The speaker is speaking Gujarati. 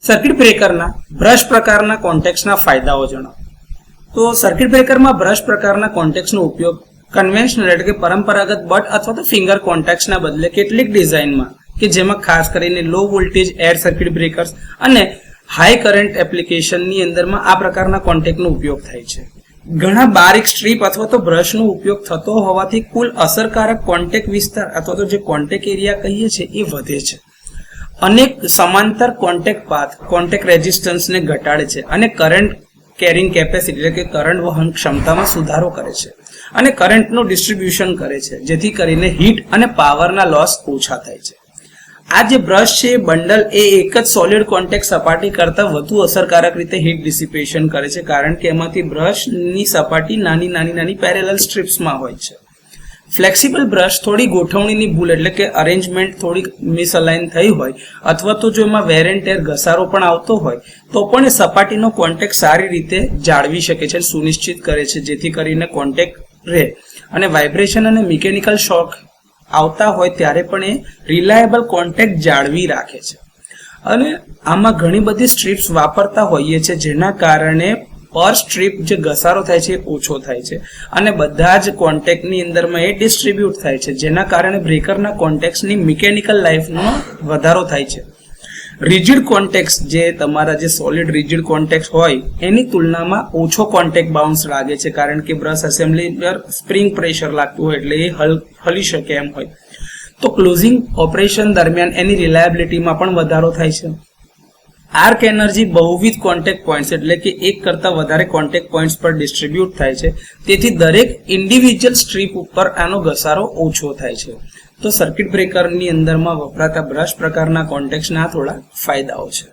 સર્કિટ બ્રેકરના બ્રશ પ્રકારના કોન્ટેક્ટ્સના ફાયદાઓ જણાવો. તો સર્કિટ બ્રેકરમાં બ્રશ પ્રકારના કોન્ટેક્ટ્સનો ઉપયોગ કન્વેન્શનલ એટલે કે પરંપરાગત બટ અથવા તો ફિંગર કોન્ટેક્ટ્સના બદલે કેટલીક ડિઝાઇનમાં કે જેમાં ખાસ કરીને low voltage air circuit breakers અને હાઈ કરંટ એપ્લિકેશનની અંદરમાં આ પ્રકારના કોન્ટેક્ટનો ઉપયોગ થાય છે. ઘણા બારીક સ્ટ્રીપ અથવા તો બ્રશનો ઉપયોગ થતો હોવાથી કુલ અસરકારક કોન્ટેક્ટ વિસ્તાર અથવા તો જે કોન્ટેક્ટ એરિયા કહીએ છીએ એ વધે છે. અનેક સમાંતર કોન્ટેક્ટ પાથ કોન્ટેક્ટ રેઝિસ્ટન્સને ઘટાડે છે અને કરંટ કેરિંગ કેપેસિટી એટલે કે કરંટ વહન ક્ષમતામાં સુધારો કરે છે અને કરંટનું ડિસ્ટ્રીબ્યુશન કરે છે, જેથી કરીને હીટ અને પાવરના લોસ ઓછા થાય છે. આ જે બ્રશ છે બંડલ એ એક જ સોલિડ કોન્ટેક્ટ સપાટી કરતાં વધુ અસરકારક રીતે હીટ ડિસિપેશન કરે છે, કારણ કે એમાંથી બ્રશની સપાટી નાની પેરેલલ સ્ટ્રીપ્સમાં હોય છે. ફ્લેક્સિબલ બ્રશ થોડી ગોઠવણીની ભૂલ એટલે કે અરેન્જમેન્ટ થોડી મિસઅલાઇન થઈ હોય અથવા તો જો એમાં વેર એન્ડ ટેર ઘસારો પણ આવતો હોય તો પણ એ સપાટીનો કોન્ટેક્ટ સારી રીતે જાળવી શકે છે, સુનિશ્ચિત કરે છે, જેથી કરીને કોન્ટેક્ટ રહે અને વાઇબ્રેશન અને મિકેનિકલ શોક આવતા હોય ત્યારે પણ એ રિલાયેબલ કોન્ટેક્ટ જાળવી રાખે છે. અને આમાં ઘણી બધી સ્ટ્રીપ્સ વાપરતા હોઈએ છે, જેના કારણે પર સ્ટ્રીપ જે ઘસારો થાય છે એ ઓછો થાય છે અને બધા જ કોન્ટેક્ટની અંદરમાં એ ડિસ્ટ્રીબ્યુટ થાય છે, જેના કારણે બ્રેકરના કોન્ટેક્ટ્સની મિકેનિકલ લાઈફનો વધારો થાય છે. રિજિડ કોન્ટેક્ટ્સ જે તમારા જે સોલિડ રિજિડ કોન્ટેક્ટ હોય એની તુલનામાં ઓછો કોન્ટેક્ટ બાઉન્સ લાગે છે, કારણ કે બ્રશ એસેમ્બલી પર સ્પ્રિંગ પ્રેશર લાગતું હોય એટલે એ હલી શકે એમ હોય. તો ક્લોઝિંગ ઓપરેશન દરમિયાન એની રિલાયબિલિટીમાં પણ વધારો થાય છે. આર્ક એનર્જી બહુવિધ કોન્ટેક્ટ પોઈન્ટ્સ એટલે કે એક કરતાં વધારે કોન્ટેક્ટ પોઈન્ટ્સ પર ડિસ્ટ્રીબ્યુટ થાય છે, તેથી દરેક ઇન્ડિવિજ્યુઅલ સ્ટ્રીપ ઉપર આનો ઘસારો ઓછો થાય છે. તો સર્કિટ બ્રેકરની અંદરમાં વપરાતા બ્રશ પ્રકારના કોન્ટેક્ટ્સના થોડા ફાયદાઓ છે.